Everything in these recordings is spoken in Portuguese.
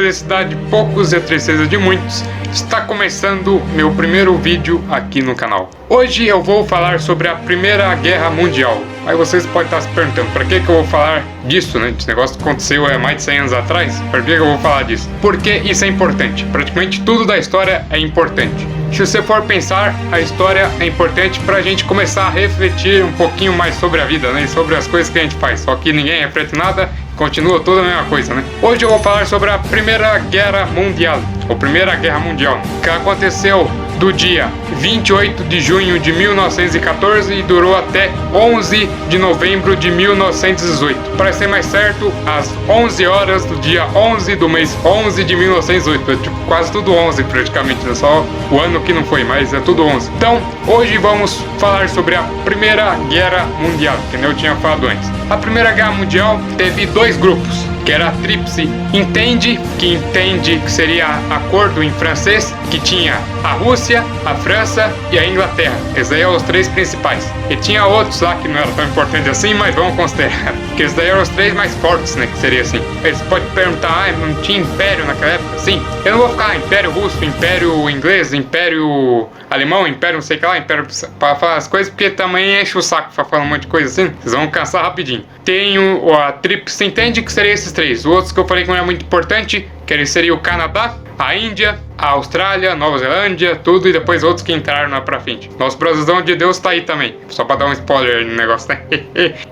felicidade de poucos e a tristeza de muitos, está começando meu primeiro vídeo aqui no canal. Hoje eu vou falar sobre a Primeira Guerra Mundial. Aí vocês podem estar se perguntando, para que eu vou falar disso, né? Esse negócio que aconteceu há mais de 100 anos atrás, para que eu vou falar disso? Porque isso é importante, praticamente tudo da história é importante. Se você for pensar, a história é importante para a gente começar a refletir um pouquinho mais sobre a vida, né? E sobre as coisas que a gente faz, só que ninguém reflete nada, continua toda a mesma coisa, né? Hoje eu vou falar sobre a Primeira Guerra Mundial, ou Primeira Guerra Mundial, que aconteceu do dia 28 de junho de 1914 e durou até 11 de novembro de 1918. Para ser mais certo, às 11 horas do dia 11 do mês 11 de 1918. É tipo quase tudo 11 praticamente, é só o ano que não foi, mas é tudo 11. Então, hoje vamos falar sobre a Primeira Guerra Mundial, que nem eu tinha falado antes. A Primeira Guerra Mundial teve dois grupos, que era a Tríplice Entente, que seria acordo em francês, que tinha a Rússia, a França e a Inglaterra. Esses aí eram os três principais. E tinha outros lá que não eram tão importantes assim, mas vamos considerar. Que esses daí eram os três mais fortes, né? Que seria assim. Aí você pode perguntar, não tinha império naquela época? Sim. Eu não vou ficar império russo, império inglês, império alemão, império não sei o que lá, império para falar as coisas, porque também enche o saco pra falar um monte de coisa assim. Vocês vão cansar rapidinho. Tem a Tríplice Entente, que seria esses três. Os outros que eu falei que não é muito importante, que ele seria o Canadá, a Índia, a Austrália, Nova Zelândia, tudo, e depois outros que entraram lá pra frente. Nosso Brasilzão de Deus tá aí também, só pra dar um spoiler no negócio, né?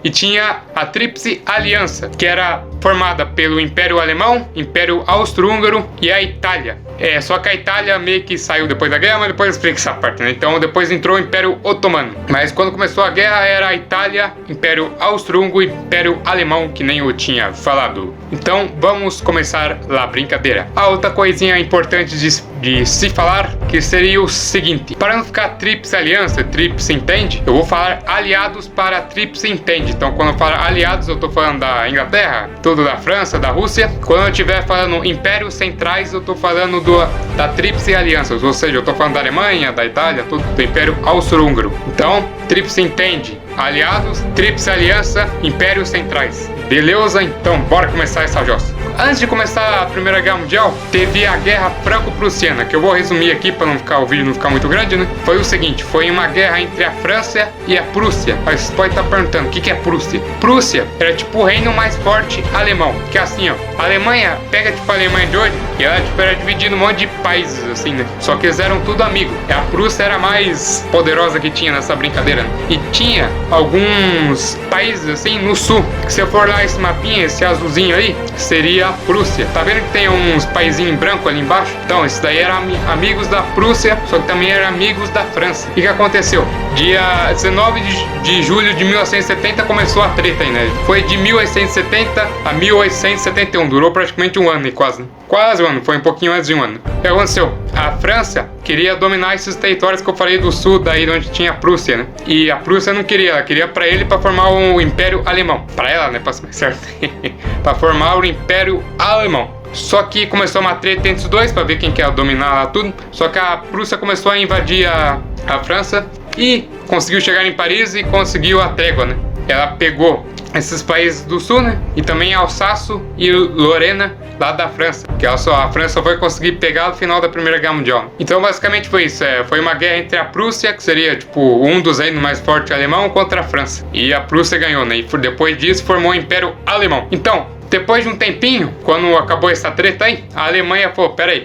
E tinha a Tríplice Aliança, que era formada pelo Império Alemão, Império Austro-Húngaro e a Itália. Só que a Itália meio que saiu depois da guerra, mas depois eu explico essa parte, né? Então depois entrou o Império Otomano. Mas quando começou a guerra era a Itália, Império Austro-Húngaro e Império Alemão, que nem eu tinha falado. Então vamos começar lá a brincadeira. A outra coisinha importante de se falar, que seria o seguinte: para não ficar Tríplice Aliança, Tríplice Entende, eu vou falar aliados para Tríplice Entende. Então quando eu falar aliados, eu tô falando da Inglaterra, tudo da França, da Rússia. Quando eu estiver falando Impérios Centrais, eu tô falando da Tríplice Aliança, ou seja, eu tô falando da Alemanha, da Itália, tudo do Império Austro-Húngaro. Então, Tríplice Entende, aliados, Tríplice Aliança, Impérios Centrais. Beleza? Então, bora começar essa jossa. Antes de começar a Primeira Guerra Mundial, teve a Guerra Franco-Prussiana, que eu vou resumir aqui para o vídeo não ficar muito grande, né? Foi o seguinte, foi uma guerra entre a França e a Prússia. Aí você pode estar perguntando, o que é Prússia? Prússia era tipo o reino mais forte alemão, que é assim, ó, a Alemanha, pega tipo a Alemanha de hoje, e ela tipo era dividida em um monte de países, assim, né? Só que eles eram tudo amigos. E a Prússia era a mais poderosa que tinha nessa brincadeira, né? E tinha alguns países, assim, no sul, que se eu for lá esse mapinha, esse azulzinho aí, seria a Prússia. Tá vendo que tem uns paizinhos brancos ali embaixo? Então, esses daí eram amigos da Prússia, só que também eram amigos da França. E o que aconteceu? Dia 19 de julho de 1970 começou a treta aí, né? Foi de 1870 a 1871, durou praticamente um ano e quase, né? Quase um ano, foi um pouquinho antes de um ano. O que aconteceu? A França queria dominar esses territórios que eu falei do sul, daí onde tinha a Prússia, né? E a Prússia não queria, ela queria pra ele pra formar o Império Alemão. Pra ela, né? Pra ser mais certo. Pra formar o Império Alemão. Só que começou uma treta entre os dois pra ver quem quer dominar lá tudo. Só que a Prússia começou a invadir a França e conseguiu chegar em Paris e conseguiu a trégua, né? Ela pegou esses países do sul, né? E também Alsácio e Lorena, lá da França. Que a França só foi conseguir pegar no final da Primeira Guerra Mundial. Então basicamente foi isso. Foi uma guerra entre a Prússia, que seria tipo um dos reinos mais fortes alemão, contra a França. E a Prússia ganhou, né? E depois disso formou o Império Alemão. Então, depois de um tempinho, quando acabou essa treta aí, a Alemanha falou, peraí,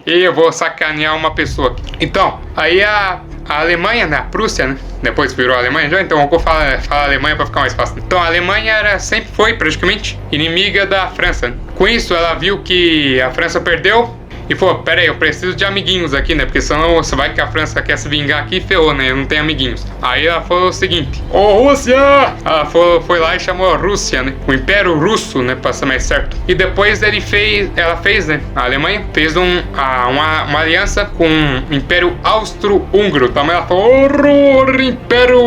eu vou sacanear uma pessoa aqui. Então, aí a Alemanha, né, a Prússia, né, depois virou a Alemanha já, então eu vou falar Alemanha pra ficar mais fácil. Então a Alemanha sempre foi praticamente inimiga da França, né? Com isso ela viu que a França perdeu e falou, peraí, eu preciso de amiguinhos aqui, né? Porque senão você vai que a França quer se vingar aqui e ferrou, né? Eu não tenho amiguinhos. Aí ela falou o seguinte, ô Rússia! Ela foi lá e chamou a Rússia, né? O Império Russo, né? Pra ser mais certo. E depois ela fez, né? A Alemanha fez uma aliança com o Império Austro-Húngaro. Também ela falou, Império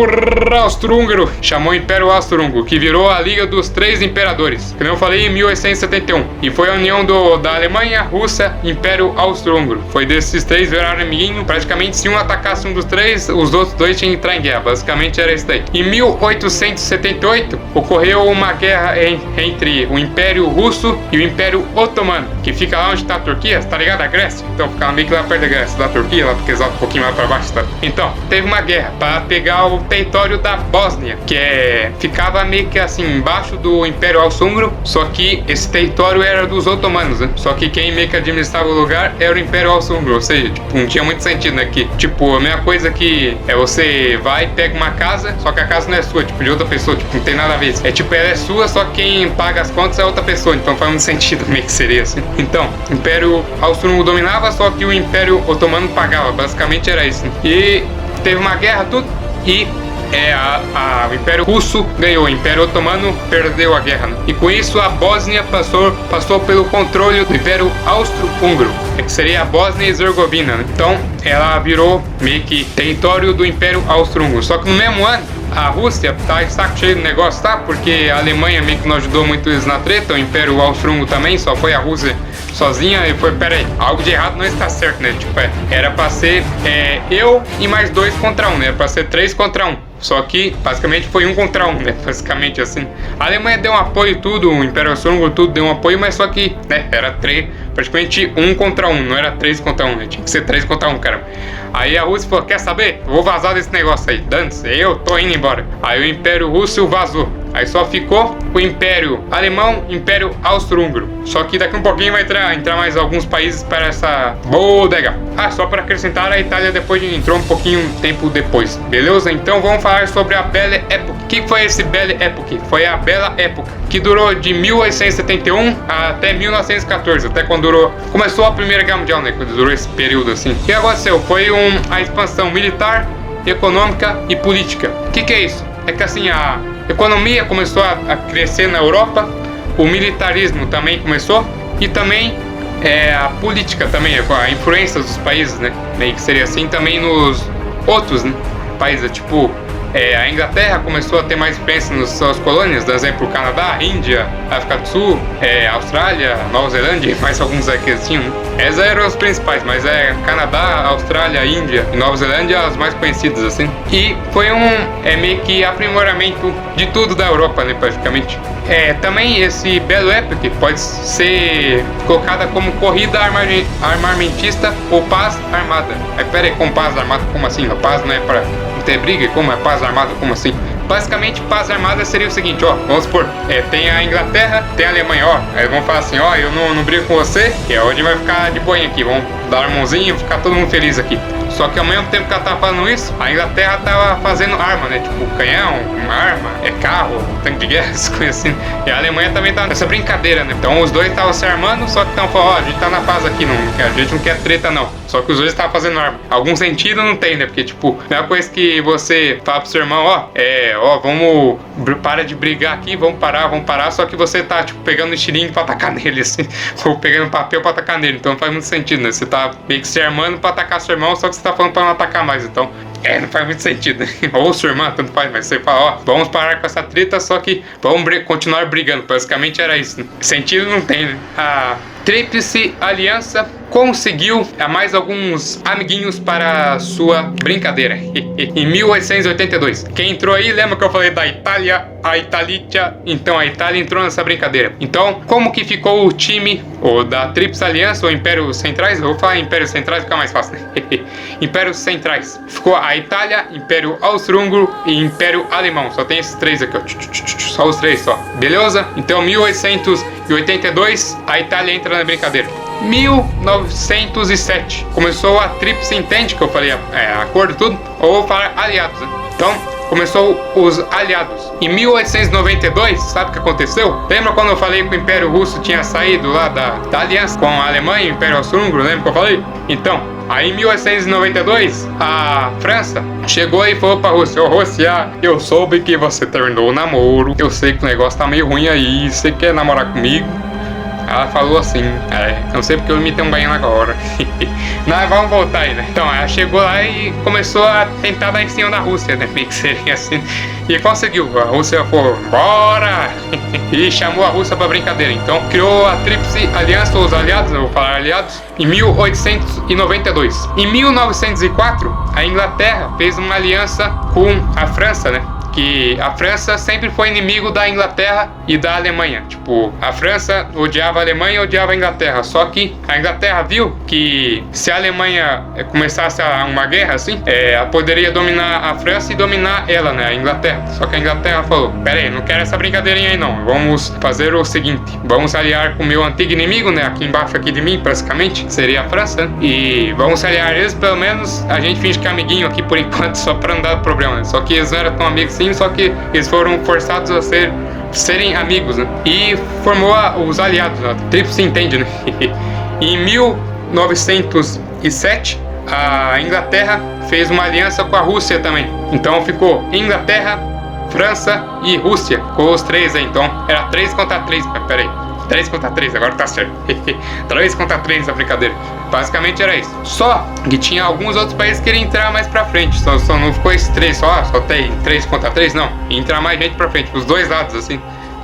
Austro-Húngaro. Chamou o Império Austro-Húngaro, que virou a Liga dos Três Imperadores. Que nem eu falei, em 1871. E foi a união da Alemanha, Rússia, Império Império Austro-Húngaro. Foi desses três viraram amiguinho. Praticamente, se um atacasse um dos três, os outros dois tinham que entrar em guerra. Basicamente era isso daí. Em 1878, ocorreu uma guerra entre o Império Russo e o Império Otomano, que fica lá onde está a Turquia, tá ligado? A Grécia. Então ficava meio que lá perto da Grécia, da Turquia, lá porque exato um pouquinho mais para baixo, tá? Então, teve uma guerra para pegar o território da Bósnia, que ficava meio que assim, embaixo do Império Austro-Húngaro, só que esse território era dos otomanos, né? Só que quem meio que administrava o lugar era o Império Austro-Húngaro, ou seja, tipo, não tinha muito sentido, né? Que, tipo, a mesma coisa que você vai e pega uma casa, só que a casa não é sua, tipo, de outra pessoa, tipo, não tem nada a ver. É tipo, ela é sua, só que quem paga as contas é outra pessoa, então faz muito sentido meio que seria assim. Então, o Império Austro-Húngaro dominava, só que o Império Otomano pagava, basicamente era isso. E teve uma guerra, tudo, e o Império Russo ganhou, o Império Otomano perdeu a guerra, né? E com isso a Bósnia passou pelo controle do Império Austro-Húngaro, que seria a Bósnia e Herzegovina, né? Então ela virou meio que território do Império Austro-Húngaro. Só que no mesmo ano a Rússia tá de saco cheio do negócio, tá? Porque a Alemanha meio que não ajudou muito eles na treta, o Império Austro-Húngaro também, só foi a Rússia sozinha e foi, pera aí, algo de errado não está certo, né? Tipo, era pra ser eu e mais 2 contra 1, né? Era pra ser 3 contra 1. Só que, basicamente, foi 1 contra 1, né? Basicamente assim. A Alemanha deu um apoio, tudo, o Império Austro-Húngaro, tudo deu um apoio, mas só que, né? Era praticamente 1 contra 1, não era 3 contra 1, né? Tinha que ser 3 contra 1, cara. Aí a Rússia falou, quer saber? Vou vazar desse negócio aí. Dane-se, eu tô indo embora. Aí o Império Russo vazou. Aí só ficou o Império Alemão, Império Austro-Húngaro. Só que daqui um pouquinho vai entrar mais alguns países para essa bodega. Só para acrescentar, a Itália depois entrou um pouquinho tempo depois. Beleza? Então vamos falar sobre a Belle Époque. O que foi esse Belle Époque? Foi a Bela Época, que durou de 1871 até 1914, até quando começou a Primeira Guerra Mundial, né? Quando durou esse período assim. O que aconteceu? Foi a expansão militar, econômica e política. O que é isso? É que assim, a economia começou a crescer na Europa, o militarismo também começou, e também a política também, a influência dos países, né? Meio que seria assim também nos outros, né, países, tipo a Inglaterra começou a ter mais influência nas suas colônias, por exemplo, o Canadá, Índia, África do Sul, Austrália, Nova Zelândia e mais alguns aqui assim, né? Essas eram os principais, mas Canadá, Austrália, Índia e Nova Zelândia as mais conhecidas assim. E foi meio que aprimoramento de tudo da Europa, né, praticamente. Também esse Belle Époque pode ser colocada como corrida armamentista ou paz armada. Pera aí, com paz armada, como assim? A paz não é pra ter briga? Como é paz armada? Como assim? Basicamente, paz armada seria o seguinte, ó, vamos supor, tem a Inglaterra, tem a Alemanha, ó, aí vão falar assim, ó, eu não brigo com você, que é onde vai ficar de boinha aqui, vamos dar a mãozinha e ficar todo mundo feliz aqui. Só que ao mesmo tempo que ela tava falando isso, a Inglaterra tava fazendo arma, né, tipo canhão, uma arma, carro, tanque de guerra, essas coisas assim. E a Alemanha também tava nessa brincadeira, né, então os dois estavam se armando, só que estavam falando, ó, a gente tá na paz aqui, a gente não quer treta não. Só que os dois estavam fazendo arma. Algum sentido não tem, né, porque tipo, não é uma coisa que você fala pro seu irmão, ó, vamos, para de brigar aqui, vamos parar, só que você tá, tipo, pegando estilingue pra atacar nele, assim, ou pegando papel pra atacar nele, então não faz muito sentido, né, você tá meio que se armando pra atacar seu irmão, só que você tá falando pra não atacar mais, então, não faz muito sentido, né, ou sua irmã, tanto faz, mas você fala, ó, vamos parar com essa treta, só que vamos continuar brigando, basicamente era isso, né? Sentido não tem, né. A Tríplice Aliança conseguiu mais alguns amiguinhos para sua brincadeira. Em 1882. Quem entrou aí, lembra que eu falei da Itália, a Itália? Então a Itália entrou nessa brincadeira. Então, como que ficou o time da Tríplice Aliança ou Impérios Centrais? Eu vou falar Impérios Centrais, fica mais fácil, né? Impérios Centrais. Ficou a Itália, Império Austro-Húngaro e Império Alemão. Só tem esses três aqui, ó. Só os três, só. Beleza? Então, 1882, a Itália entra na brincadeira. 1907 começou a Tríplice Entente, que eu falei acordo e tudo, ou vou falar aliados, né? Então começou os aliados. Em 1892, sabe o que aconteceu? Lembra quando eu falei que o Império Russo tinha saído lá da aliança com a Alemanha e o Império Austro-Húngaro? Lembra que eu falei? Então, aí em 1892, a França chegou e falou pra Rússia, Rússia, eu soube que você terminou o namoro, eu sei que o negócio tá meio ruim aí, você quer namorar comigo? Ela falou assim, não sei porque eu imitei um baiano agora. Nós vamos voltar aí, né? Então, ela chegou lá e começou a tentar dar em cima da Rússia, né? Meio que seria assim. E conseguiu. A Rússia falou, bora! E chamou a Rússia pra brincadeira. Então, criou a Tríplice Aliança, ou os aliados, eu vou falar aliados, em 1892. Em 1904, a Inglaterra fez uma aliança com a França, né? Que a França sempre foi inimigo da Inglaterra e da Alemanha. Tipo, a França odiava a Alemanha e odiava a Inglaterra. Só que a Inglaterra viu que se a Alemanha começasse uma guerra assim, ela poderia dominar a França e dominar ela, né, a Inglaterra. Só que a Inglaterra falou, pera aí, não quero essa brincadeirinha aí não. Vamos fazer o seguinte, vamos aliar com o meu antigo inimigo, né, aqui embaixo aqui de mim, praticamente, seria a França, né? E vamos aliar eles, pelo menos a gente finge que é amiguinho aqui por enquanto, só pra não dar problema, né? Só que eles não eram tão amigos assim, só que eles foram forçados a serem amigos, né? E formou os aliados, né? Tríplice Entende, né? Em 1907, a Inglaterra fez uma aliança com a Rússia também. Então ficou Inglaterra, França e Rússia. Ficou os três aí. Então era 3 contra 3. Mas peraí. 3 contra 3, agora tá certo. 3 contra 3 essa brincadeira. Basicamente era isso. Só que tinha alguns outros países que queriam entrar mais pra frente. Só não ficou esse 3 só tem 3 contra 3, não. Ia entrar mais gente pra frente, os dois lados, assim.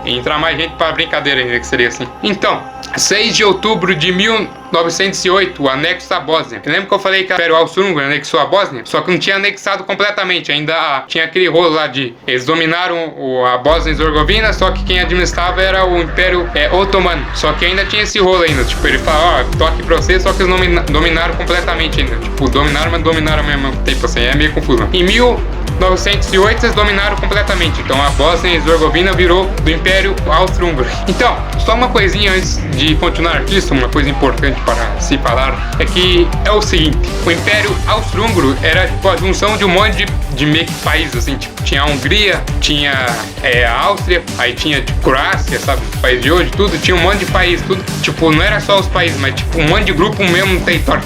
Ia entrar mais gente pra brincadeira ainda, que seria assim. Então, 6 de outubro de 1908, o anexo à Bósnia. Lembra que eu falei que o Império Austro-Húngaro anexou a Bósnia? Só que não tinha anexado completamente, ainda tinha aquele rolo lá de... Eles dominaram a Bósnia e Herzegovina, só que quem administrava era o Império Otomano. Só que ainda tinha esse rolo ainda, tipo, ele fala, ó, tô aqui pra vocês, só que eles dominaram completamente ainda. Tipo, dominaram, mas dominaram ao mesmo tempo, assim, é meio confuso. Em 1908 eles dominaram completamente, então a Bósnia e Herzegovina virou do Império Austro-Húngaro. Então, só uma coisinha antes de continuar aqui, uma coisa importante para se falar, é que é o seguinte, o Império Austro-Húngaro era tipo a junção de um monte de meio que países, assim, tipo, tinha a Hungria, tinha a Áustria, aí tinha tipo, Croácia, sabe, o país de hoje, tudo, tinha um monte de países, tudo, tipo, não era só os países, mas tipo, um monte de grupo mesmo no território.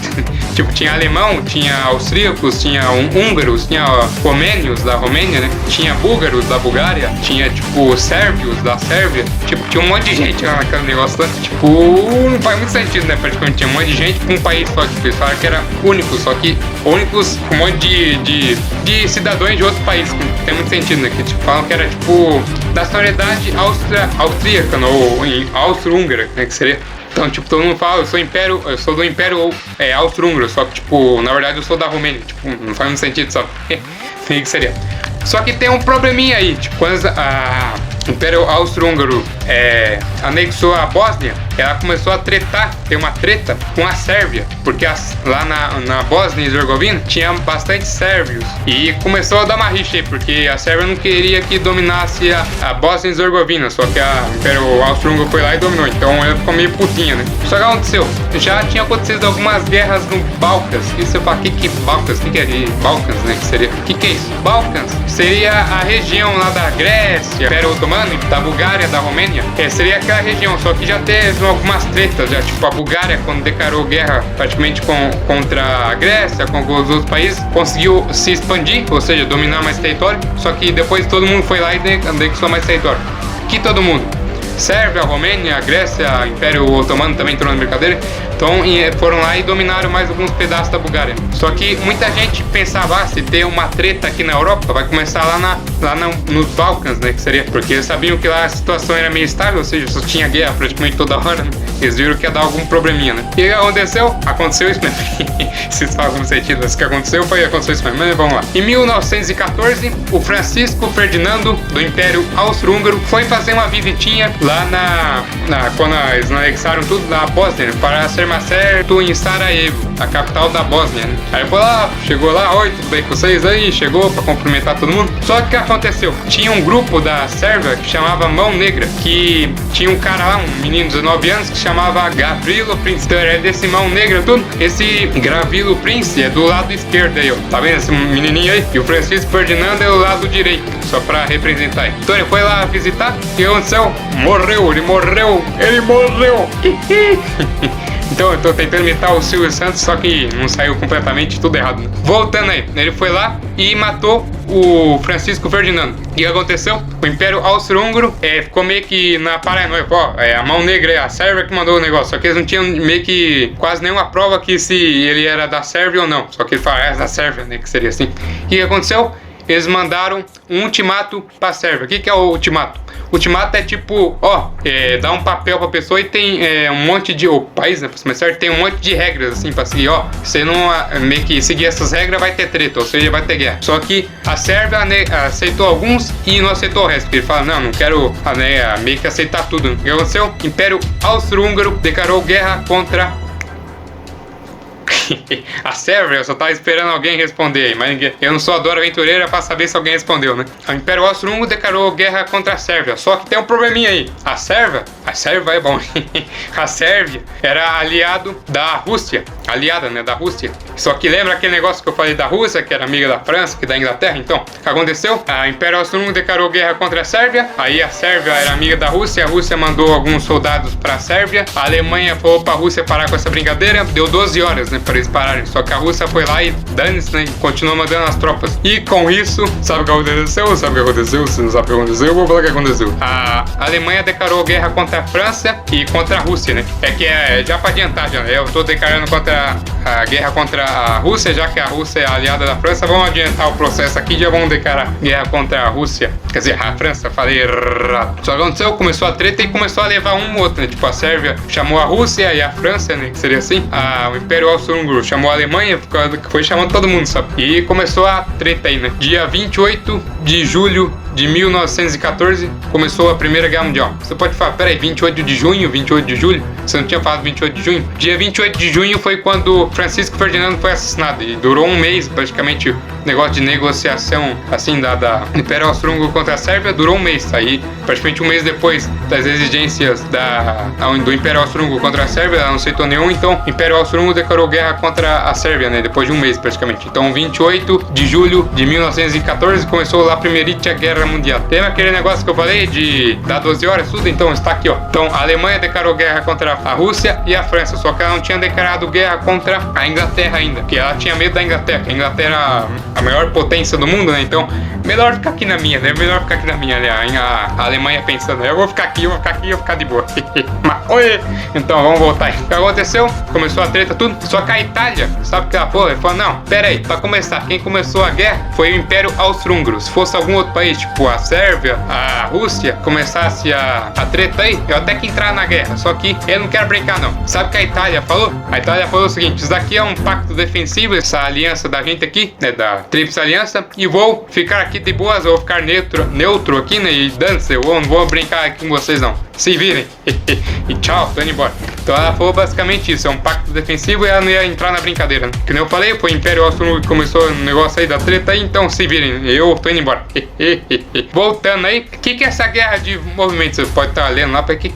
Tipo, tinha alemão, tinha austríacos, tinha húngaros, tinha romênios da Romênia, né? Tinha búlgaros da Bulgária, tinha, tipo, sérvios da Sérvia. Tipo, tinha um monte de gente lá naquele negócio. Tipo, não faz muito sentido, né? Praticamente tinha um monte de gente com um país só. Tipo, eles falaram que era único, só que únicos com um monte de cidadãos de outro país. Que não tem muito sentido, né? Que, tipo, falam que era, tipo, nacionalidade austríaca, ou em austro-húngara, né? Que seria... Então, tipo, todo mundo fala, eu sou do Império Austro-Húngaro, só que, tipo, na verdade eu sou da Romênia, tipo, não faz muito sentido, sabe? Que seria. Só que tem um probleminha aí, tipo, quando o Império Austro-Húngaro anexou a Bósnia, ela começou a ter uma treta com a Sérvia, porque lá na Bósnia e Herzegovina tinha bastante sérvios, e começou a dar uma rixa aí, porque a Sérvia não queria que dominasse a Bósnia e Herzegovina, só que o Império Austro-Húngaro foi lá e dominou, então ela ficou meio putinha, né? Só que aconteceu, já tinha acontecido algumas guerras no Balcãs, e você fala, que Balcãs? O que é Balcãs, né? Que seria? O que é isso? Balcãs seria a região lá da Grécia, Império Otomano, da Bulgária, da Romênia, seria aquela região, só que já teve algumas tretas, já, tipo, a Bulgária, quando declarou guerra praticamente contra a Grécia, com os outros países, conseguiu se expandir, ou seja, dominar mais território, só que depois todo mundo foi lá e anexou mais território. Que todo mundo? Sérvia, Romênia, Grécia, Império Otomano também entrou na brincadeira. Então foram lá e dominaram mais alguns pedaços da Bulgária. Só que muita gente pensava, se ter uma treta aqui na Europa, vai começar lá nos Balcãs, né? Que seria, porque eles sabiam que lá a situação era meio estável, ou seja, só tinha guerra praticamente toda hora, né? Eles viram que ia dar algum probleminha, né? E o que aconteceu? Aconteceu isso mesmo. Vocês falam como sentido, o que aconteceu aconteceu isso mesmo, mas vamos lá. Em 1914, o Francisco Ferdinando, do Império Austro-Húngaro, foi fazer uma visitinha lá quando eles anexaram tudo na Bósnia, né, para ser mais certo, em Sarajevo, a capital da Bósnia, né? Aí foi lá, chegou lá, oi, tudo bem com vocês aí? Chegou pra cumprimentar todo mundo. Só que o que aconteceu? Tinha um grupo da Sérvia que chamava Mão Negra, que tinha um cara lá, um menino de 19 anos, que chamava Gavrilo Princip. Então era desse Mão Negra tudo. Esse Gavrilo Princip é do lado esquerdo aí, ó. Tá vendo esse menininho aí? E o Francisco Ferdinando é do lado direito, só pra representar ele. Então ele foi lá visitar, e o que aconteceu? Ele morreu. Então eu tô tentando imitar o Silvio Santos, só que não saiu completamente, tudo errado, né? Voltando aí, ele foi lá e matou o Francisco Ferdinando. E o que aconteceu? O Império Austro-Húngaro ficou meio que na paranoia. Ó, a mão negra, a Sérvia que mandou o negócio. Só que eles não tinham meio que quase nenhuma prova que se ele era da Sérvia ou não. Só que ele fala, da Sérvia, né? Que seria assim. E o que aconteceu? Eles mandaram um ultimato pra Sérvia. O que é o ultimato? O ultimato é tipo, dá um papel pra pessoa e tem um monte de... O país, né? Pra começar, tem um monte de regras, assim, pra seguir. Você não meio que seguir essas regras, vai ter treta, ou seja, vai ter guerra. Só que a Sérvia aceitou alguns e não aceitou o resto. Porque ele fala, não quero meio que aceitar tudo. O que aconteceu? Império Austro-Húngaro declarou guerra contra... a Sérvia. Eu só tava esperando alguém responder aí, mas ninguém. Eu não sou a Dora Aventureira pra saber se alguém respondeu, né? O Império Austro-Húngaro declarou guerra contra a Sérvia. Só que tem um probleminha aí. A Sérvia é bom. A Sérvia era aliado da Rússia. Aliada, né? Da Rússia. Só que lembra aquele negócio que eu falei da Rússia, que era amiga da França, que da Inglaterra? Então, o que aconteceu? A Império Austro-Húngaro declarou guerra contra a Sérvia. Aí a Sérvia era amiga da Rússia. A Rússia mandou alguns soldados pra Sérvia. A Alemanha falou pra Rússia parar com essa brincadeira. Deu 12 horas, né? Pra eles pararem. Só que a Rússia foi lá e dane-se, né? Continuou mandando as tropas. E com isso, sabe o que aconteceu? Sabe o que aconteceu? Se não sabe o que aconteceu, eu vou falar o que aconteceu. A Alemanha declarou guerra contra a França e contra a Rússia, né? Já pra adiantar, já. Eu tô declarando contra a guerra contra a Rússia, já que a Rússia é aliada da França. Vamos adiantar o processo aqui, já vamos declarar guerra contra a Rússia. Quer dizer, a França, falei errado. Só que aconteceu, começou a treta e começou a levar um outro, né? Tipo, a Sérvia chamou a Rússia e a França, né? Que seria assim. O Império Austro-Húngaro chamou a Alemanha, foi chamando todo mundo, sabe? E começou a treta aí, né? Dia 28 de julho de 1914 começou a Primeira Guerra Mundial. Você pode falar, peraí, 28 de junho, 28 de julho? Você não tinha falado 28 de junho? Dia 28 de junho foi quando Francisco Ferdinando foi assassinado. E durou um mês, praticamente, negócio de negociação, assim, da Império Austro-Húngaro contra a Sérvia, durou um mês. Aí, praticamente um mês depois das exigências do Império Austro-Húngaro contra a Sérvia, ela não aceitou nenhum, então o Império Austro-Húngaro declarou guerra contra a Sérvia, né? Depois de um mês, praticamente. Então, 28 de julho de 1914 começou lá a Primeira Guerra Mundial. Lembra aquele negócio que eu falei de dar 12 horas, tudo? Então está aqui, ó. Então a Alemanha declarou guerra contra a Rússia e a França, só que ela não tinha declarado guerra contra a Inglaterra ainda, porque ela tinha medo da Inglaterra. A Inglaterra é a maior potência do mundo, né? Então, melhor ficar aqui na minha, né? Melhor ficar aqui na minha, né? A Alemanha pensando, eu vou ficar aqui, eu vou ficar de boa. Mas, oi! Então, vamos voltar aí. O que aconteceu? Começou a treta, tudo. Só que a Itália, sabe o que ela falou? Ele falou, não, pera aí, pra começar, quem começou a guerra foi o Império Austro-Húngaro. Se fosse algum outro país, tipo a Sérvia, a Rússia, começasse a treta aí, eu até que entrar na guerra. Só que eu não quero brincar, não. Sabe o que a Itália falou? A Itália falou o seguinte, isso daqui é um pacto defensivo, essa aliança da gente aqui, né, da Tríplice Aliança, e vou ficar aqui de boas, eu vou ficar neutro aqui, né, e dance, eu não vou brincar aqui com vocês, não. Se virem. E tchau, tô indo embora. Então ela falou basicamente isso, é um pacto defensivo e ela não ia entrar na brincadeira, né? Que nem eu falei, foi o Império Austro-Húngaro que começou o negócio aí da treta aí, então se virem, eu tô indo embora. Voltando aí, o que é essa guerra de movimento? Você pode estar lendo lá, que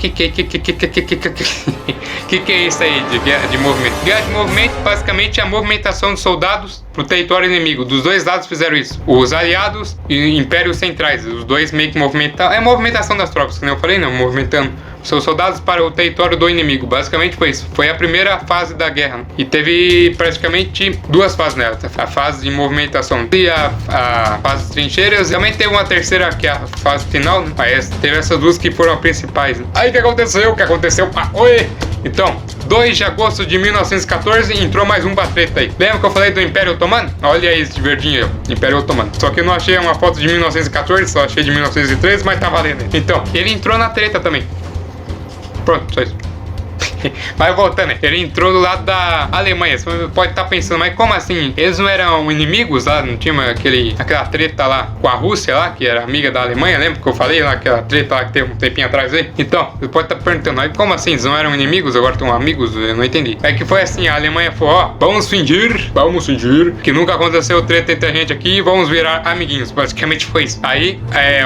é isso aí de guerra de movimento? Guerra de movimento, basicamente, é a movimentação de soldados pro território inimigo. Dos dois lados fizeram isso. Os aliados e impérios centrais, os dois meio que movimentaram. É a movimentação das tropas, que nem eu falei, não, movimentando seus soldados para o território do inimigo. Basicamente foi isso. Foi a primeira fase da guerra. E teve praticamente duas fases nela. A fase de movimentação e a fase de trincheiras. Também teve uma terceira, que é a fase final, né? Mas teve essas duas que foram as principais, né? Aí o que aconteceu? Oi! Então, 2 de agosto de 1914 entrou mais um treta aí. Lembra que eu falei do Império Otomano? Olha aí esse verdinho aí, Império Otomano. Só que eu não achei uma foto de 1914, só achei de 1913, mas tá valendo. Então, ele entrou na treta também. Pronto, só isso. Mas voltando, ele entrou do lado da Alemanha. Você pode estar pensando, mas como assim? Eles não eram inimigos lá? Não tinha aquela treta lá com a Rússia lá, que era amiga da Alemanha? Lembra que eu falei lá, aquela treta lá que teve um tempinho atrás aí? Então, você pode estar perguntando, mas como assim? Eles não eram inimigos, agora estão amigos? Eu não entendi. É que foi assim, a Alemanha falou, ó, vamos fingir que nunca aconteceu treta entre a gente aqui e vamos virar amiguinhos. Basicamente foi isso. Aí,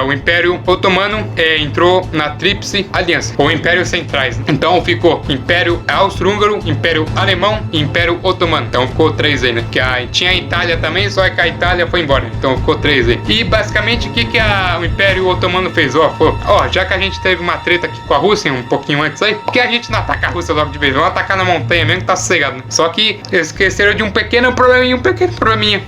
o Império Otomano entrou na Tríplice Aliança, ou Impérios Centrais. Então ficou Império Austro-Húngaro, Império Alemão e Império Otomano. Então ficou 3 aí, né? Tinha a Itália também, só que a Itália foi embora. Então ficou 3 aí. E basicamente o que o Império Otomano fez? Já que a gente teve uma treta aqui com a Rússia um pouquinho antes aí, por que a gente não ataca a Rússia logo de vez? Vamos atacar na montanha mesmo que tá sossegado, né? Só que eles esqueceram de um pequeno probleminha.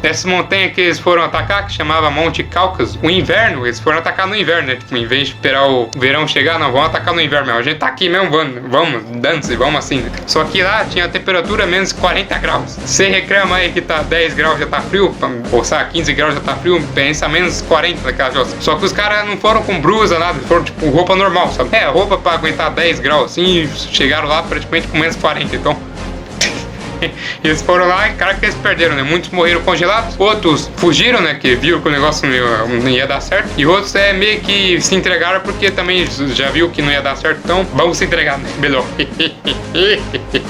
Essa montanha que eles foram atacar, que chamava Monte Cáucaso, o inverno, eles foram atacar no inverno, né? Tipo, em vez de esperar o verão chegar, não, vamos atacar no inverno mesmo. A gente tá aqui mesmo, vamos, dance, vamos assim, né? Só que lá tinha a temperatura menos 40 graus. Você reclama aí que tá 10 graus já tá frio, ou sabe, 15 graus já tá frio, pensa menos 40 daquelas coisas. Só que os caras não foram com blusa, nada, foram tipo roupa normal, sabe? Roupa pra aguentar 10 graus assim, e chegaram lá praticamente com menos 40, então. Eles foram lá e, cara, que eles perderam, né? Muitos morreram congelados, outros fugiram, né? Que viram que o negócio não ia dar certo. E outros meio que se entregaram porque também já viu que não ia dar certo. Então, vamos se entregar, né? Melhor.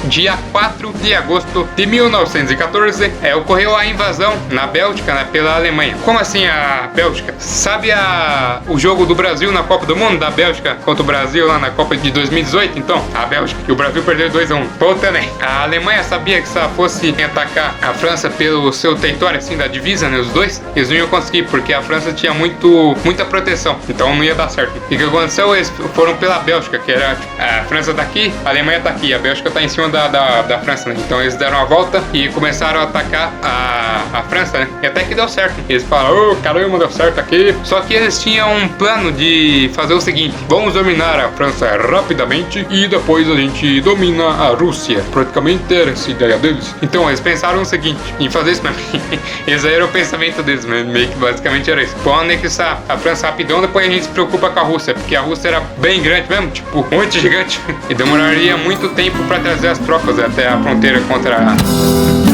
Dia 4 de agosto de 1914, ocorreu a invasão na Bélgica, né? Pela Alemanha. Como assim a Bélgica? Sabe o jogo do Brasil na Copa do Mundo? Da Bélgica contra o Brasil lá na Copa de 2018? Então, a Bélgica. E o Brasil perdeu 2-1. Voltando aí. A Alemanha sabia que se ela fosse atacar a França pelo seu território, assim, da divisa, né, os dois, eles não iam conseguir, porque a França tinha muita proteção, então não ia dar certo. E o que aconteceu? Eles foram pela Bélgica, que era tipo, a França tá aqui, a Alemanha tá aqui, a Bélgica tá em cima da França, né? Então eles deram a volta e começaram a atacar a França, né? E até que deu certo. Eles falaram, caramba, deu certo aqui. Só que eles tinham um plano de fazer o seguinte: vamos dominar a França rapidamente e depois a gente domina a Rússia. Praticamente era essa ideia deles. Então eles pensaram o seguinte, em fazer isso mesmo. Esse aí era o pensamento deles, meio que basicamente era isso. Vamos anexar a França rapidão, depois a gente se preocupa com a Rússia, porque a Rússia era bem grande mesmo, tipo, muito gigante. E demoraria muito tempo para trazer as tropas até a fronteira contra a